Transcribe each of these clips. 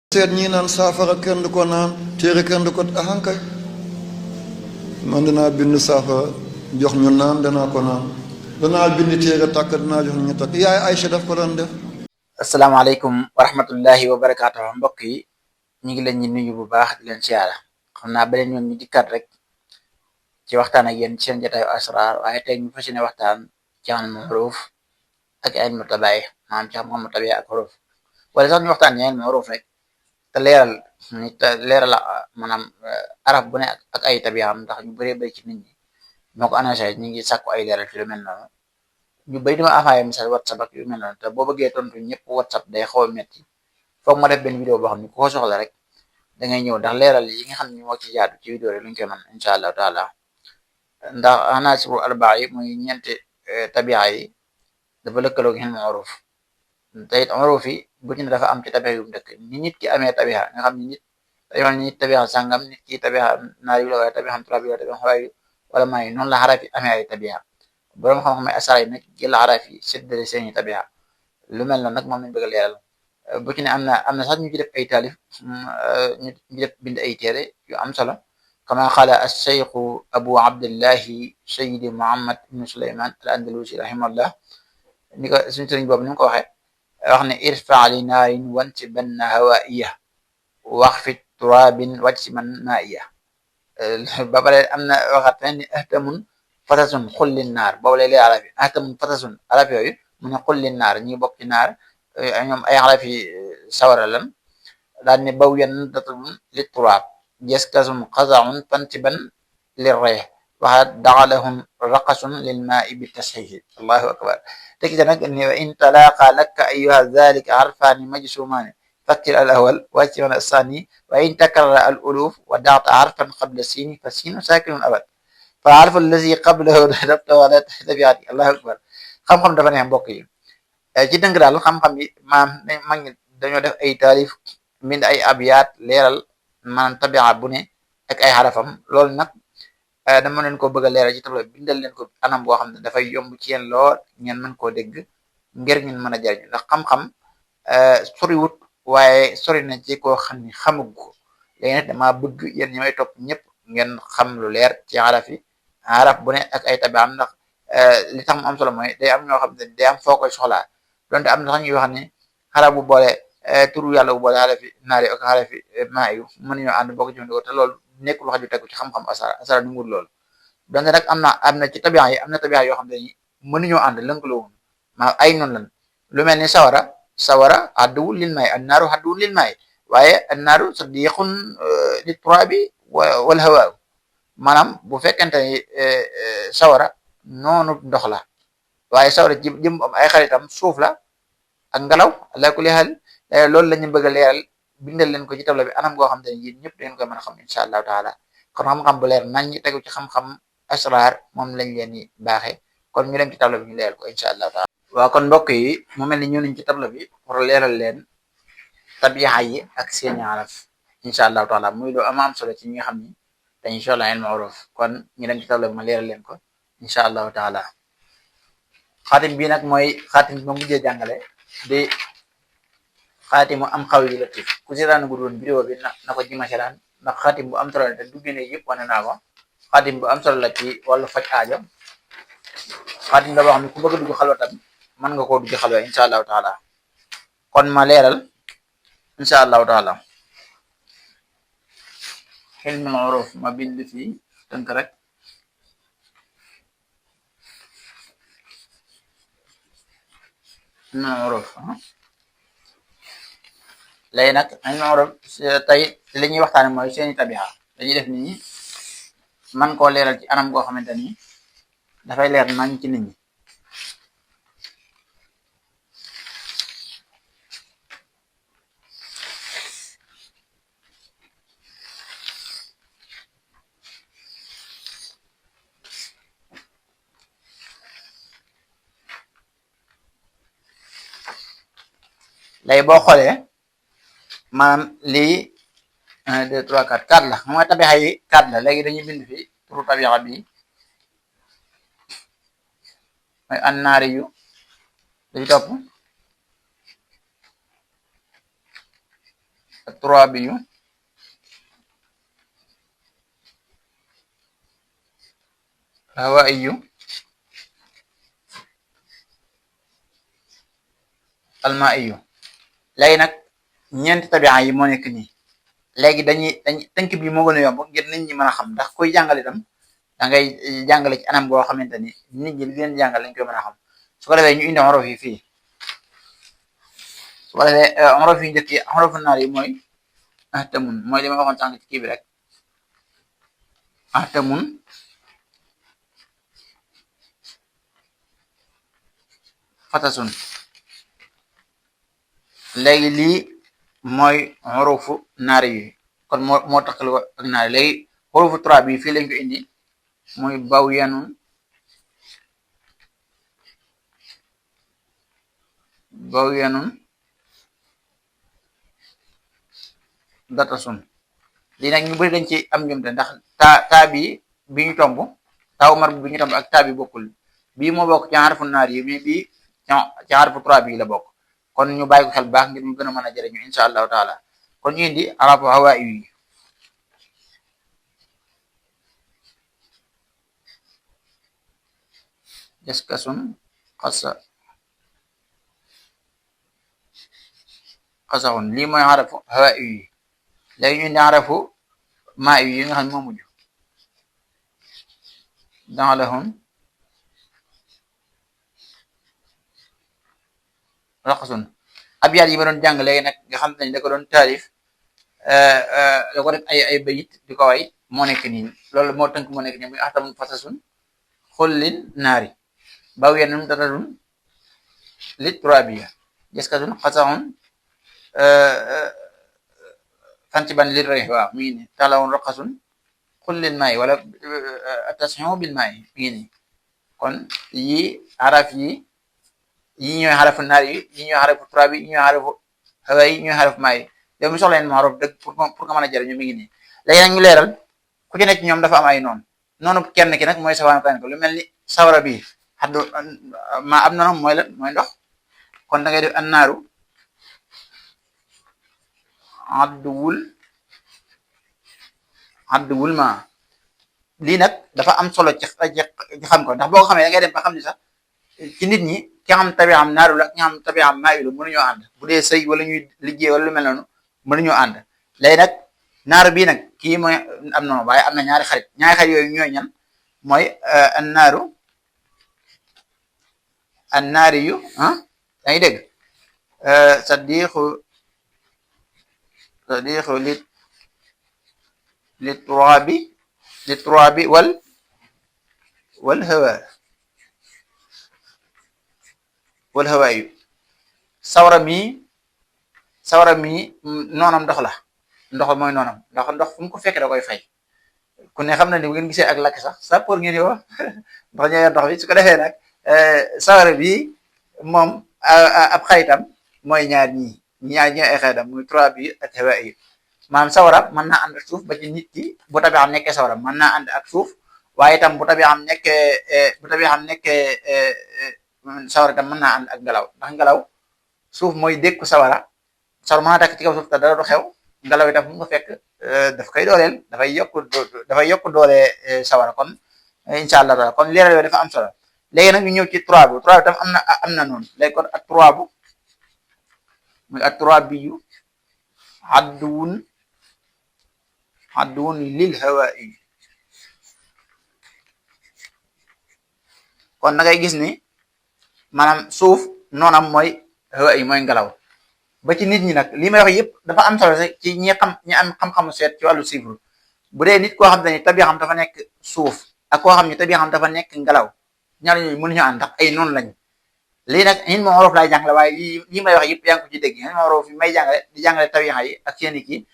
seet ñii naan saafara kenn du ko naan téere kenn du ko ahankay man danaa bind saafara jox ñu naan danaa ko naan danaa bind téere tàkk danaa jox ñu takk yaay Aïcha daf ko doon def. asalaamaaleykum wa rahmatullahi wa barakaatu mbokk yi ñu ngi leen di nuyu bu baax di leen siyaara xam naa beneen yoon ñu dikkat rek ci waxtaan ak yéen ci seen jotaayu asrar waaye tey ñu fas yéene waxtaan ci ilmul huruf ak ilmu tabaay maanaam ci xam-xamu tabiya ak huruf wala sax ñu waxtaan ñeen ilmul huruf rek te leeral maanaam araf bu ne ak ay tabiyaam ndax ñu bëree bëri ci nit ñi moo ko annoncé ñu ngi sàkku ay leeral ci lu mel noonu ñu bëri dama envoyé message whatsapp ak yu mel noonu te boo bëggee tontu ñëpp whatsapp day xaw a metti foog ma def benn vidéo boo xam ne ku ko soxla rek da ngay ñëw ndax leeral yi nga xam ne moo ci jaadu ci vidéo rek luñu koy mën incha allahu taala ndax anaasiru arbaa yi muy ñeenti tabiya yi dafa lëkkaloog ilmu uruf te it uruf yi bu ci ne dafa am ci tabiya yu mu dëkk ni nit ki amee tabiya nga xam ne nit dañoo nit tabiya sàngam nit ki tabiya naar yu la wala tabiya turaab yi wala tabiya xawaay yu wala maa yi noonu la xaraf yi amee ay tabiya boroom xam-xam ay asara yi nag jël araf yi séddale seeni tabiya lu mel noonu nag moom lañ bëgg a leeral bu ci ne am na sax ñu ci def ay taalif ñu def bind ay téere yu am solo kama qaala alcheikhu abu abdillahi sayidi muhammad ibnu suleyman al andalusi rahimahullah ni ko suñu sëriñ boobu ni mu ko waxee wax ne irfa li naarin wansibanna hawaiya wax fi turabin wajsiman maiya ba pare am na waxaat fenn ni ahtamun fatasun xullin naar boobu lay lay araf yi ahtamun fatasun araf yooyu mu ne xullin naar ñi bokk ci naar ñoom ay araf yi sawara lan daal ne baw yan datun li turaab jeskasum xazaun fansiban li ree waxaat daxalahum raqasun lil maai bi tasxiixi allahu akbar teg ca nag ne wa in talaqa laka ayuha dalika harfaani majsumaani fakkir al awal wajsiman asani wa in takarara al uluf wa daata harfan qabla siini fa siinu saakinun abad fa harfu allazi qablahu dabta wala tabiati allahu akbar xam-xam dafa neex mbokk yi ci dënk daal xam-xam yi maam mag ñi dañoo def ay taalif mbind ay abyaat leeral maanaam tabia bu ne ak ay xarafam loolu nag dama leen ko bëgg a leeral ci tabla bindal leen ko anam boo xam ne dafay yomb ci yéen lool ngeen mën koo dégg ngir ngeen mën a jariñu ndax xam-xam soriwut waaye sori na ci koo xam ni xamug ko léegi nag dama bëgg yéen ñi may topp ñëpp ngeen xam lu leer ci xaraf yi xaraf bu ne ak ay tabiam ndax li tax mu am solo mooy day am ñoo xam ne day am foo koy soxlaa donte am na sax ñuy wax ni xaraf bu boole turu yàlla bu boole xarafi naari ak xarafi maa yu mënuñoo ànd boo ko jëfandikoo te loolu nekkul wax ju tegu ci xam-xam asara du ngul loolu donte nag am na ci tabiya yi am na tabiya yoo xam ne ni mënuñoo ànd lënkaloo woon maa ay noonu lan lu mel ni sawara adduwul lil maay annaaru adduwul lil maay waaye annaaru sadiqun li turaabi wal hawaa maanaam bu fekkente ni sawara noonu ndox la waaye sawara jëm am ay xaritam suuf la ak ngelaw ala kulli xaal loolu la ñu bëgg a leeral bindal leen ko ci tabla bi anam goo xam te ne yéen ñëpp da ngeen koy mën a xam incha allahu taala kon xam-xam bu leer nañ ñu tegu ci xam-xam asrar moom lañ leen di baaxee kon ñu dem ci tabla bi ñu leeral ko incha allahu taala waaw kon mbokk yi mu mel ni ñu nañ ci tabla bi pour leeral leen tabiya yi ak seeni araf incha allahu taala muy lu am solo ci ñi nga xam ni dañuy soxla ilmu uruf kon ñu dem ci tabla bi ma leeral leen ko incha allahu taala xaatim bi nag mooy xaatim bi ma mujjee jàngale di xaatim am xaw yi latif ku seetaan gu doon vidéo bi na ko jima seetaan ndax xaatim bu am solo la te du génne yëpp wane naa ko xaatim bu am solo la ci wàllu faj aajo xaatim la boo xam ne ku bëgg dugg xalwa tam mën nga koo dugg xalwa incha allahu taala kon ma leeral incha allahu taala ilmul uruf ma bind fii tënk rek ilmul uruf léegi nag ilmul uruf tey li ñuy waxtaane mooy seeni tabixa dañuy def nit ñi man koo leeral ci anam goo xamante ni dafay leer nañ ci nit ñi léegi boo xoolee maanaam lii 1 2 3 4 4 la xam nga tabixa yi 4 la léegi dañuy bind fi turu tabixa bi mooy annaari yu dañu topp الترابي الهوائي المائي. léegi nag ñeenti tabi'a yi moo nekk nii léegi dañuy tënk bi moo gën a yomb ngir nit ñi mën a xam ndax kuy jàngale itam da ngay jàngale ci anam goo xamante ni nit ñi li leen jàngal lañ koy mën a xam su ko defee ñu indi xorof yi fii su ko defee xorof yi njëkk yi xorofu naar yi mooy ahtamun mooy li ma waxoon sànq ci kii bi rek ahtamun fatasun léegi lii mooy xurufu naari yi kon moo taxal ak naari léegi xurufu trois bi fii lañ ko indi muy bawyanun datasun lii nag ñu bëri dañ ci am njumte ndax taa bi bi ñu tomb taawu mar bi ñu tomb ak taa bi bokkul bii moo bokk ci xarfu naari yi mais bii ci xarfu trois bi la bokk kon ñu bàyyi ko xel baax ngir ñu gën a mën a jëriñu insha allahu taala kon ñu indi arafu hawaa'i yi jaskasun xasaxun lii mooy arafu hawaa'i yi léegi ñu indi arafu maa yi nga xam ne moo mujj danlahun raqasun abyaat yi ma doon jàng léegi nag nga xam ne da ko doon taarif da ko def ay bayit di ko way moo nekk nii loolu moo tënk moo nekk nii muy ahtamun fasasun xullin naari bawyanun datatun lit turabiya jaskatun xasaxun fantiban lit rey waaw mi ngi nii talawun raqasun xullin maay wala attention bil maay mi ngi nii kon yi araf yi ñooy xarafu naar yi ñooy xarafu turaab yi ñooy xarafu hawa yi ñooy xarafu maa yi yow mi soxla leen maaruf dëgg pour nga mën a jëriñu mi ngi nii léegi nag ñu leeral ku ci nekk ñoom dafa am ay noonu kenn ki nag mooy safaanu kenn ko lu mel ni sawara bi xaddu maa am noonam mooy lan mooy ndox kon da ngay def annaaru adduwul ma lii nag dafa am solo ci xam ko ndax boo ko xamee da ngay dem ba xam ni sax ci nit ñi ki xam tabi'am naaru la ki xam tabi'am maa'ilu mënuñoo ànd bu dee sëy wala ñuy liggéey wala lu mel noonu mënuñoo ànd léegi nag naaru bii nag kii mooy am noonu waaye am na ñaari xarit yooyu ñooy ñan mooy annaari yu yaa ngi dégg sadiqu li turaabi wal hawaayu sawara mi noonam ndox la mooy noonam ndox fu mu ko fekk da koy fay ku ne xam na ni bu ngeen gisee ak lakk sax sappoor ngeen yow ndox ñoo yor ndox bi su ko defee nag sawara bi moom ab xaytam mooy ñaar ñooy ay xaytam muy trois bi ak hawaayu maanaam sawara mën naa ànd ak suuf ba ci nit ki bu tabi xam nekkee sawara mën naa ànd ak suuf waaye itam bu tabi xam nekkee sawara tam mën naa ànd ak ngelaw ndax ngelaw suuf mooy dékku sawara mën naa takk ci kaw suuf te dara du xew ngelaw itam fu mu ko fekk daf koy dooleel dafay yokk doole sawara kon incha allah taala kon leeral yooyu dafa am solo léegi nag ñu ñëw ci trois bi tam am na noonu léegi kon ak trois bu muy ak trois bi yu adduwun lil hawaa'i kon da ngay gis ni maanaam suuf noonam mooy hawa yi mooy ngelaw ba ci nit ñi nag li may wax yëpp dafa am solo ci ñi am xam-xamu seet ci wàllu chiffre bu dee nit koo xam te ni tabi xam dafa nekk suuf ak koo xam ne tabi xam dafa nekk ngelaw ñaar ñooñu mënuñu ànd ndax ay noonu lañ lii nag ñun moom wolof laay jàngale waaye lii may wax yëpp yaa ngi ko ci dégg ñun moom wolof yi may jàngale di jàngale tabi yi ak seen i kii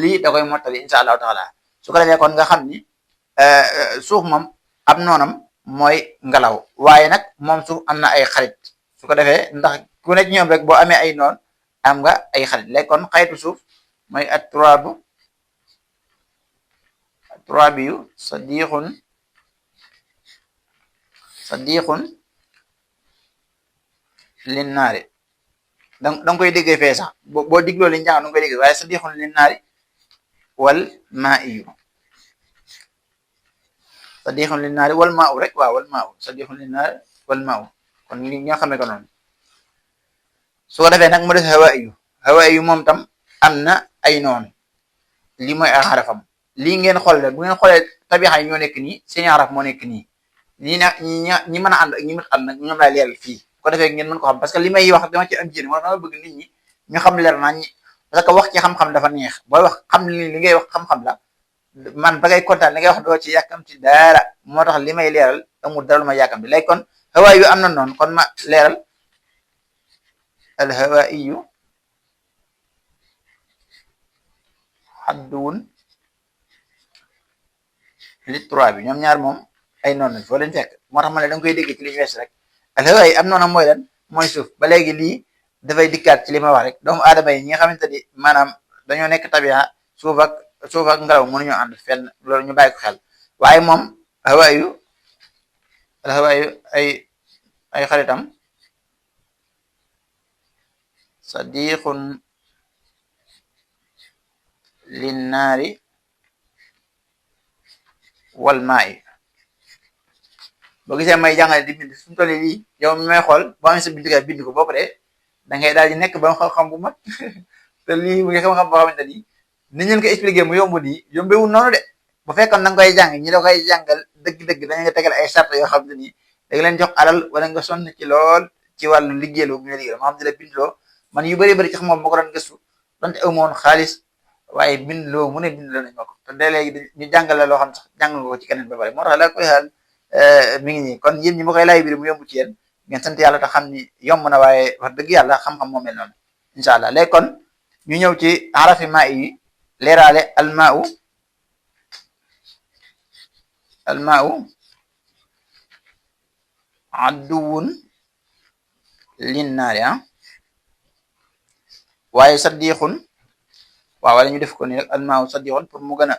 lii da koy mottali incha allahu taala su ko defee kon nga xam ni suuf moom ab noonam mooy ngelaw waaye nag moom suuf am na ay xarit su ko defee ndax ku nekk ñoom rek boo amee ay noon am nga ay xarit léegi kon xaytu suuf mooy at turaabiyu sadiqun linnaari da nga koy déggee fee sax boo digloo li ñu jàng da nga koy déggee waaye sadixun lin naari wal maa iyu sadixun lin naari wal maa u rek waaw wal maa u sadixun lin naari wal maa u kon li ñoo xamee ko noonu su ko defee nag mu def hawa iyu moom tam am na ay noonu lii mooy ay xarafam lii ngeen xool bu ngeen xoolee tabixa yi ñoo nekk nii seeni xaraf moo nekk nii ñi nag ñi mën a ànd ak ñi mën ànd nag ñoom laay leeral fii ko defee ngeen mën ko xam parce que li may wax dama ci am jéene moo dama bëgg nit ñi ñu xam leer naa ñi parce que wax ci xam-xam dafa neex booy wax xam li ngay wax xam-xam la man ba ngay kontaan li ngay wax doo ci yàkkamti dara moo tax li may leeral amul dara lu ma yàkkamti léegi kon hawa yu am na noonu kon ma leeral al hawa iyu xadduwun li 3 bi ñoom ñaar moom ay noonu lañ foo leen fekk moo tax ma ne da nga koy dégg ci li ñu wees rek alhawa yi am noonu mooy lan mooy suuf ba léegi lii dafay dikkaat ci li ma wax rek doomu aadama yi ñi nga xamante ni maanaam dañoo nekk tabia suuf ak ngelaw mënuñoo ànd fenn loolu ñu bàyyi ko xel waaye moom alhawa yu ay xaritam sadiqun linnaari wal maa'i boo gisee may jàngale di bind suñu toll lii yow mi may xool boo amee sa bindukaay bind ko boo paree da ngay daal di nekk ba xam-xam bu mat te lii mu ngi xam-xam boo xamante ni ni ñu leen ko expliqué mu yomb nii yombewul noonu de bu fekkoon da nga koy jàng ñi da koy jàngal dëgg-dëgg dañu nga tegal ay sart yoo xam ne nii da nga leen jox alal wala nga sonn ci lool ci wàllu liggéeyaloo bu ñu liggéey moo xam ne la bindloo man yu bëri bëri ci xam-xam moo ko doon gëstu donte amoon xaalis waaye bindloo mu ne bindloo nañ ma ko te de léegi ñu jàngale loo xam sax jàng nga ko ci keneen ba pare moo tax la koy xaal mi ngi nii kon yéen ñi ma koy laaj biir mu yomb ci yéen ngeen sant yàlla te xam ni yomb na waaye wax dëgg yàlla xam-xam moo mel noonu incha allah léegi kon ñu ñëw ci arafi maa yi leeraale almaau adduwun linnaari waaye saddiqun waaw wala ñu def ko ni rek almaau saddiqun pour mu gën a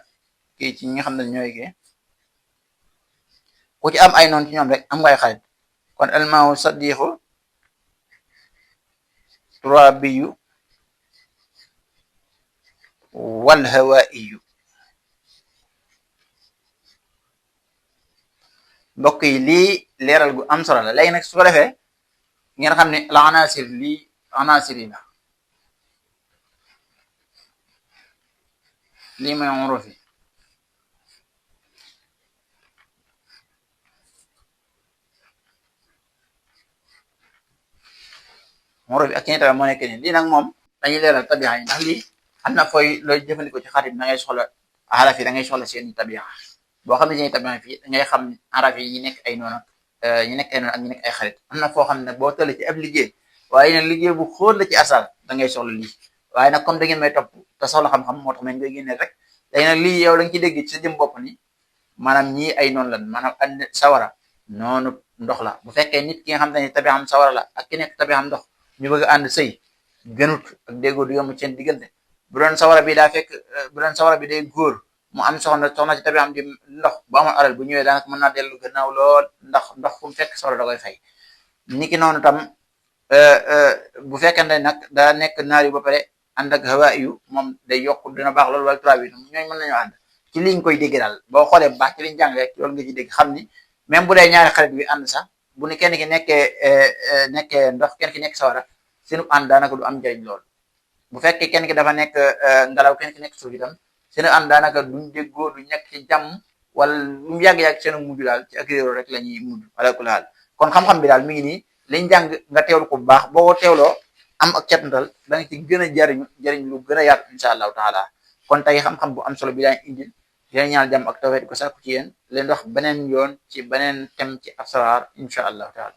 kii ci ñi nga xam ne ñooy kii ku ci am ay noonu ci ñoom rek am nga ay xarit kon almaau saddiqu turabiyu wal hawaiyu mbokk yi lii leeral gu am solo la léegi nag su ko defee ngeen xam ne la anasir lii anasir yi la lii mooy uruf yi uruf yi ak ci tamit moo nekk nii lii nag moom dañuy leeral tabixa yi ndax lii am na fooy looy jëfandikoo ci xarit da ngay soxla araf yi da ngay soxla seeni tabixa boo xam ne seeni tabixa fii da ngay xam araf yi ñi nekk ay noonu ñi nekk ay noonu ak ñi nekk ay xarit am na foo xam ne boo tëlee ci ab liggéey waaye nag liggéey bu xóot la ci asal da ngay soxla lii waaye nag comme da ngeen may topp te soxla xam-xam moo tax ma koy génneel rek léegi nag lii yow da nga ci dégg ci sa jëm bopp ni maanaam ñii ay noonu lan maanaam and sawara noonu ndox la bu fekkee nit ki nga xam ne tabixam sawara la ak ki nekk tabixam ndox ñu bëgg a ànd sëy gënut ak déggoo du yomb seen diggante bu doon sawara bi daa fekk bu doon sawara bi day góor mu am soxna ci tabixam di ndox bu amoon alal bu ñëwee daanaka mën naa dellu gannaaw lool ndax ndox fu mu fekk sawara da koy fay niki noonu tam bu fekkente nag daa nekk naar yu ba pare ànd ak hawa yu moom day yokk dina baax loolu wala trois bi ñooñu mën nañoo ànd ci liñ koy dégg daal boo xoolee bu baax ci liñ jàng rek loolu nga ci dégg xam ni même bu dee ñaari xarit bi ànd sax bu ni kenn ki nekkee ndox kenn ki nekk sawara seenu ànd daanaka du am njëriñ lool bu fekkee kenn ki dafa nekk ngelaw kenn ki nekk suuf itam seenu ànd daanaka duñ déggoo duñ nekk ci jàmm wala lu mu yàgg-yàgg seenu mujj daal ci ak réeróo rek la ñuy mujj wala ku laal kon xam-xam bi daal mi ngi nii liñ jàng nga teewlu ko bu baax boo teewloo am ak cetantal da nga ci gën a jariñ lu gën a yaatu incha allahu taala kon tey xam-xam bu am solo bi daañ indil dina ñaanal jàmm ak tawfeex ko sàkku ci yéen leen wax beneen yoon ci beneen thème ci asrar incha allahu taala